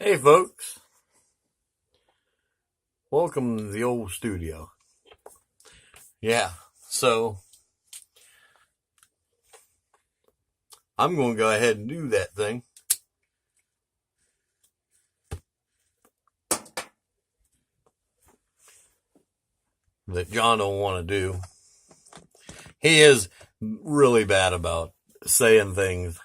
Hey folks, welcome to the old studio. So I'm going to go ahead and do that thing that John don't want to do. He is really bad about saying things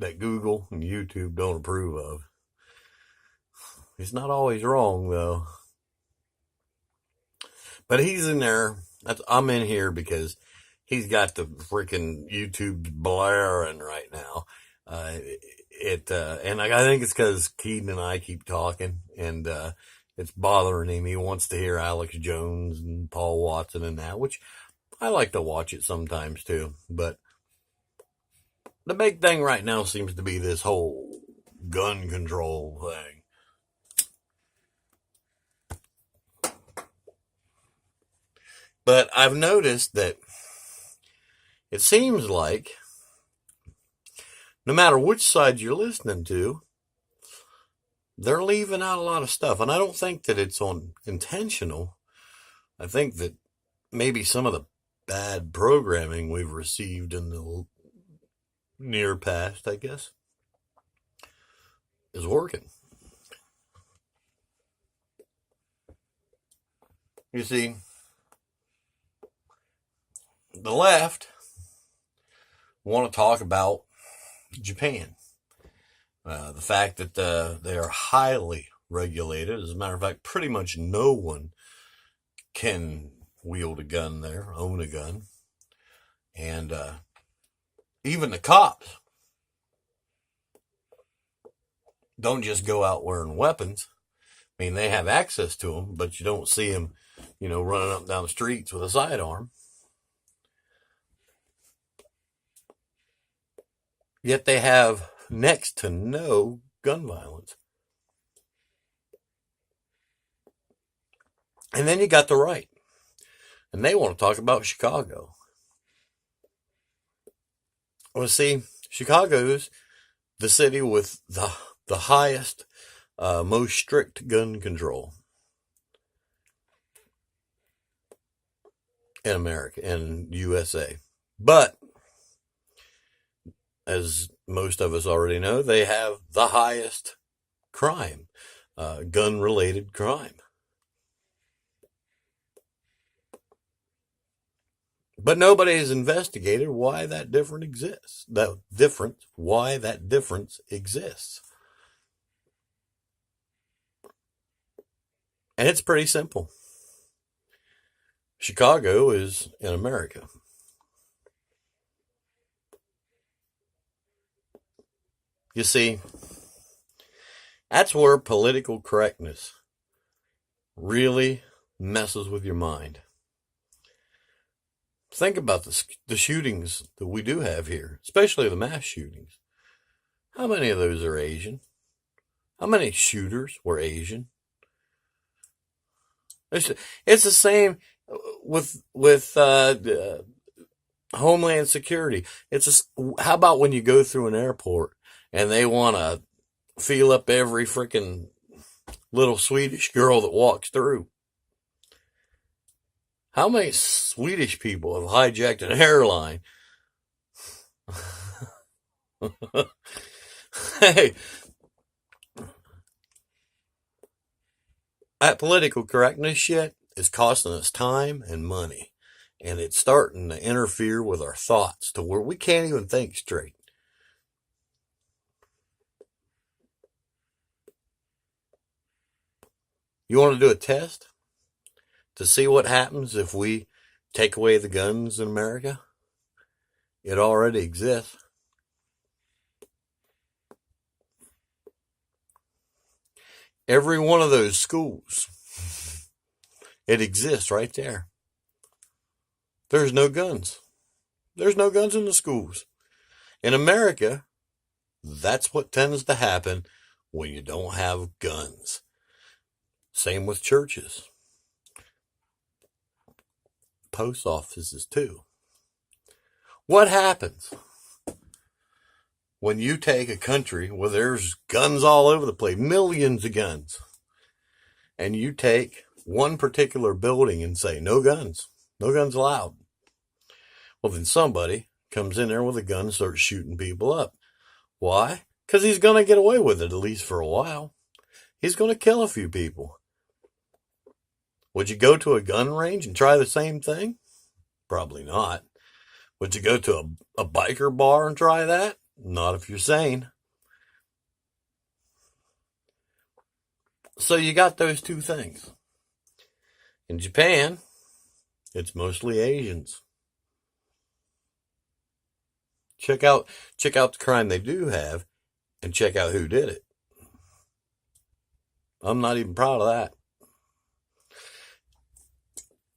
that Google and YouTube don't approve of. He's not always wrong though. But he's in there. I'm in here because he's got the freaking YouTube blaring right now. And I think it's because Keaton and I keep talking, and it's bothering him. He wants to hear Alex Jones and Paul Watson and that, which I like to watch it sometimes too. But the big thing right now seems to be this whole gun control thing. But I've noticed that it seems like no matter which side you're listening to, they're leaving out a lot of stuff. And I don't think that it's intentional. I think that maybe some of the bad programming we've received in the near past, I guess, is working. You see, the left want to talk about Japan. The fact that they are highly regulated. As a matter of fact, pretty much no one can wield a gun there, own a gun. And even the cops don't just go out wearing weapons. I mean, they have access to them, but you don't see them, running up and down the streets with a sidearm. Yet they have next to no gun violence. And then you got the right. And they want to talk about Chicago. Well, see, Chicago's the city with the highest, most strict gun control in America and USA. But as most of us already know, they have the highest crime, gun-related crime. But nobody has investigated why that difference exists. Why that difference exists. And it's pretty simple. Chicago is in America. You see, that's where political correctness really messes with your mind. Think about the shootings that we do have here, especially the mass shootings. How many of those are Asian? How many shooters were Asian? It's the same with Homeland Security. How about when you go through an airport and they want to feel up every freaking little Swedish girl that walks through? How many Swedish people have hijacked an airline? Hey, that political correctness shit is costing us time and money. And it's starting to interfere with our thoughts to where we can't even think straight. You want to do a test to see what happens if we take away the guns in America? It already exists. Every one of those schools, it exists right there. There's no guns. There's no guns in the schools. In America, that's what tends to happen when you don't have guns. Same with churches. Post offices too. What happens when you take a country where there's guns all over the place, millions of guns, and you take one particular building and say, no guns allowed. Well, then somebody comes in there with a gun and starts shooting people up. Why? Because he's going to get away with it, at least for a while. He's going to kill a few people. Would you go to a gun range and try the same thing? Probably not. Would you go to a biker bar and try that? Not if you're sane. So you got those two things. In Japan, it's mostly Asians. Check out the crime they do have and check out who did it. I'm not even proud of that.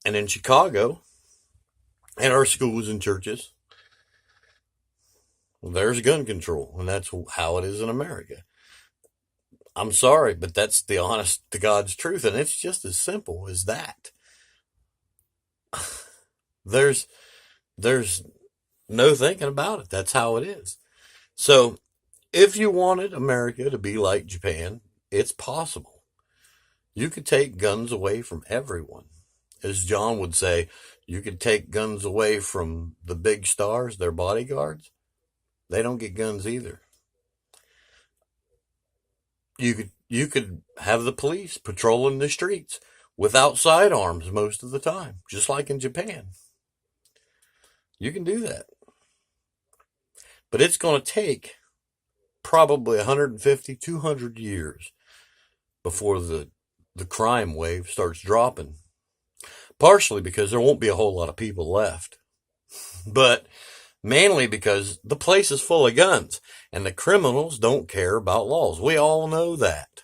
And in Chicago, and our schools and churches, there's gun control, and that's how it is in America. I'm sorry, but that's the honest to God's truth, and it's just as simple as that. There's no thinking about it. That's how it is. So if you wanted America to be like Japan, it's possible. You could take guns away from everyone. As John would say, you could take guns away from the big stars, their bodyguards. They don't get guns either. You could have the police patrolling the streets without sidearms most of the time, just like in Japan. You can do that. But it's going to take probably 150, 200 years before the crime wave starts dropping. Partially because there won't be a whole lot of people left. But mainly because the place is full of guns and the criminals don't care about laws. We all know that.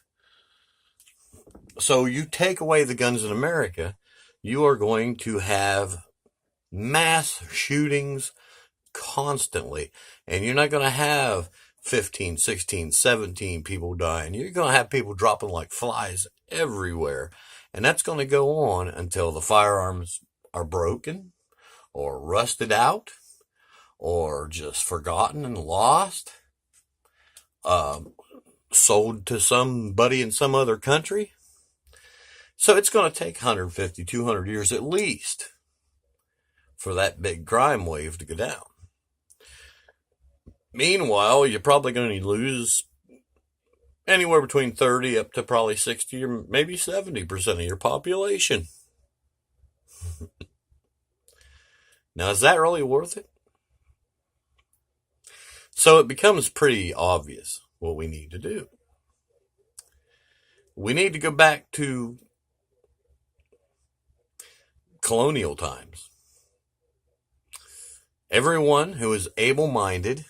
So you take away the guns in America, you are going to have mass shootings constantly. And you're not going to have 15, 16, 17 people dying. You're going to have people dropping like flies everywhere. And that's going to go on until the firearms are broken or rusted out or just forgotten and lost, sold to somebody in some other country. So it's going to take 150, 200 years at least for that big crime wave to go down. Meanwhile, you're probably going to lose anywhere between 30 up to probably 60 or maybe 70% of your population. Now, is that really worth it? So it becomes pretty obvious what we need to do. We need to go back to colonial times. Everyone who is able-minded,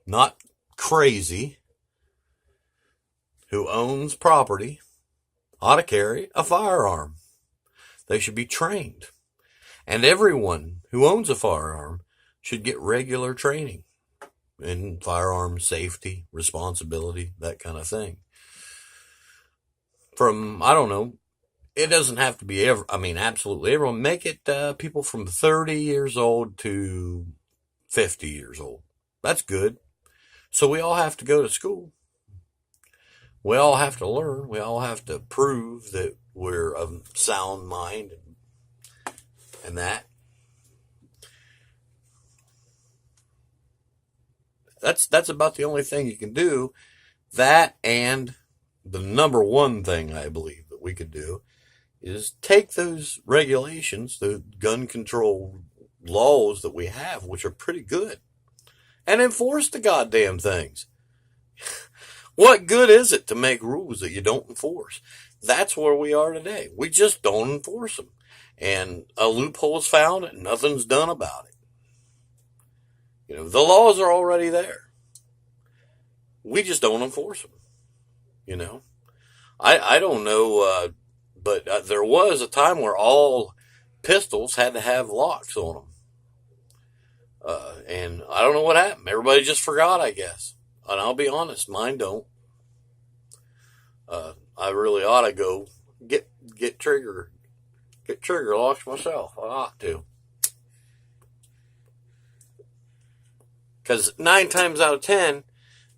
not crazy, who owns property, ought to carry a firearm. They should be trained. And everyone who owns a firearm should get regular training in firearm safety, responsibility, that kind of thing. From, I don't know, it doesn't have to be, absolutely everyone. Make it people from 30 years old to 50 years old. That's good. So we all have to go to school. We all have to learn. We all have to prove that we're of sound mind and that. That's about the only thing you can do. That, and the number one thing I believe that we could do is take those regulations, the gun control laws that we have, which are pretty good, and enforce the goddamn things. What good is it to make rules that you don't enforce? That's where we are today. We just don't enforce them. And a loophole is found and nothing's done about it. You know, the laws are already there. We just don't enforce them. You know, I don't know, but there was a time where all pistols had to have locks on them. And I don't know what happened. Everybody just forgot, I guess. And I'll be honest, mine don't. I really ought to go get trigger locks myself. I ought to. Because 9 times out of 10,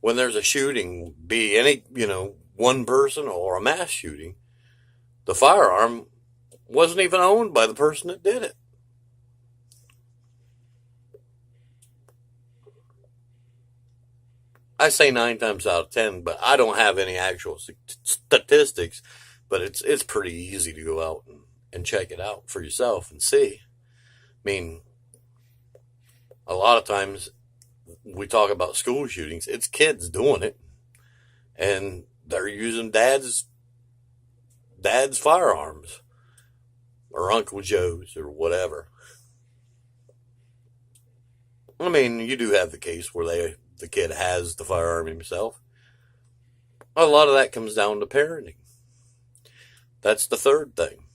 when there's a shooting, be any, one person or a mass shooting, the firearm wasn't even owned by the person that did it. I say 9 times out of 10, but I don't have any actual statistics, but it's pretty easy to go out and check it out for yourself and see. I mean, a lot of times we talk about school shootings, it's kids doing it, and they're using dad's firearms or Uncle Joe's or whatever. I mean, you do have the case where the kid has the firearm himself. A lot of that comes down to parenting. That's the third thing.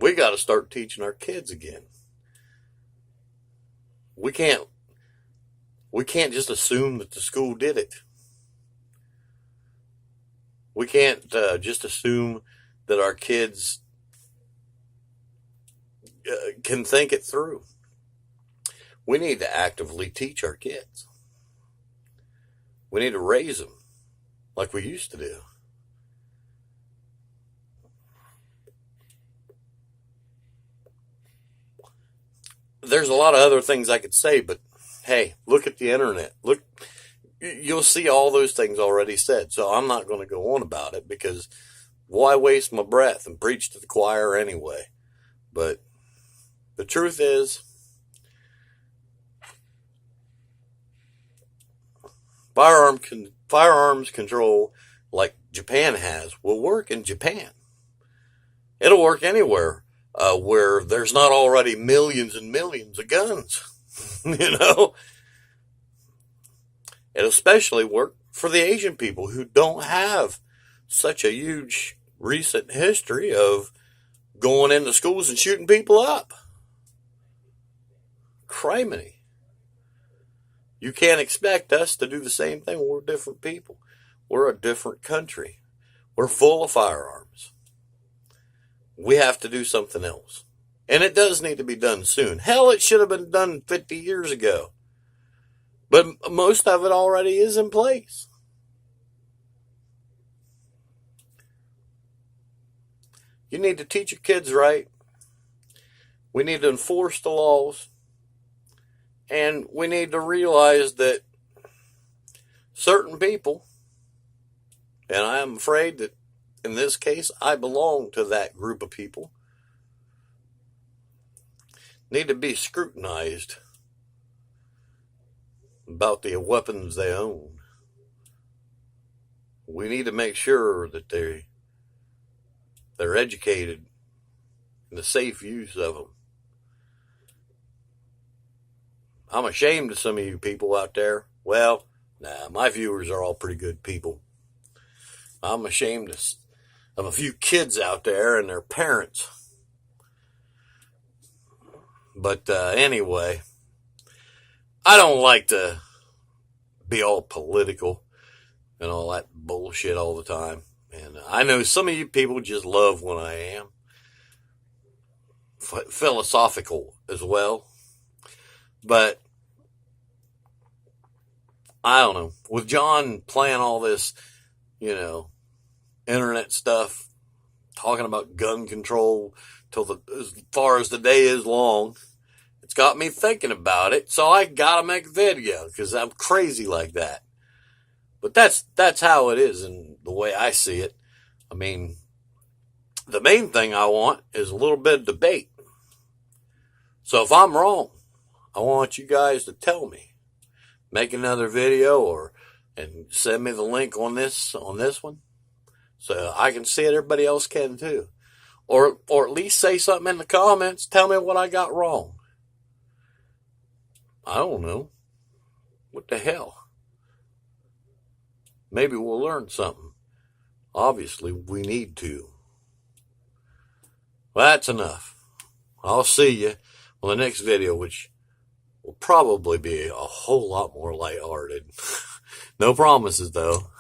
We got to start teaching our kids again. We can't just assume that the school did it. We can't just assume that our kids can think it through. We need to actively teach our kids. We need to raise them like we used to do. There's a lot of other things I could say, but hey, look at the internet. Look, you'll see all those things already said. So I'm not going to go on about it because why waste my breath and preach to the choir anyway? But the truth is, firearms control like Japan has will work in Japan. It'll work anywhere where there's not already millions and millions of guns. It'll especially work for the Asian people who don't have such a huge recent history of going into schools and shooting people up. Criminy. You can't expect us to do the same thing. We're different people. We're a different country. We're full of firearms. We have to do something else. And it does need to be done soon. Hell, it should have been done 50 years ago. But most of it already is in place. You need to teach your kids right. We need to enforce the laws. And we need to realize that certain people, and I am afraid that in this case I belong to that group of people, need to be scrutinized about the weapons they own. We need to make sure that they're educated in the safe use of them. I'm ashamed of some of you people out there. Well, my viewers are all pretty good people. I'm ashamed of a few kids out there and their parents. But anyway, I don't like to be all political and all that bullshit all the time. And I know some of you people just love when I am philosophical as well. But I don't know. With John playing all this, internet stuff, talking about gun control as far as the day is long, it's got me thinking about it. So I gotta make a video because I'm crazy like that. But that's how it is, and the way I see it. I mean, the main thing I want is a little bit of debate. So if I'm wrong, I want you guys to tell me. Make another video and send me the link on this one so I can see it. Everybody else can too. Or at least say something in the comments. Tell me what I got wrong. I don't know. What the hell? Maybe we'll learn something. Obviously, we need to. Well, that's enough. I'll see you on the next video, which will probably be a whole lot more lighthearted. No promises, though.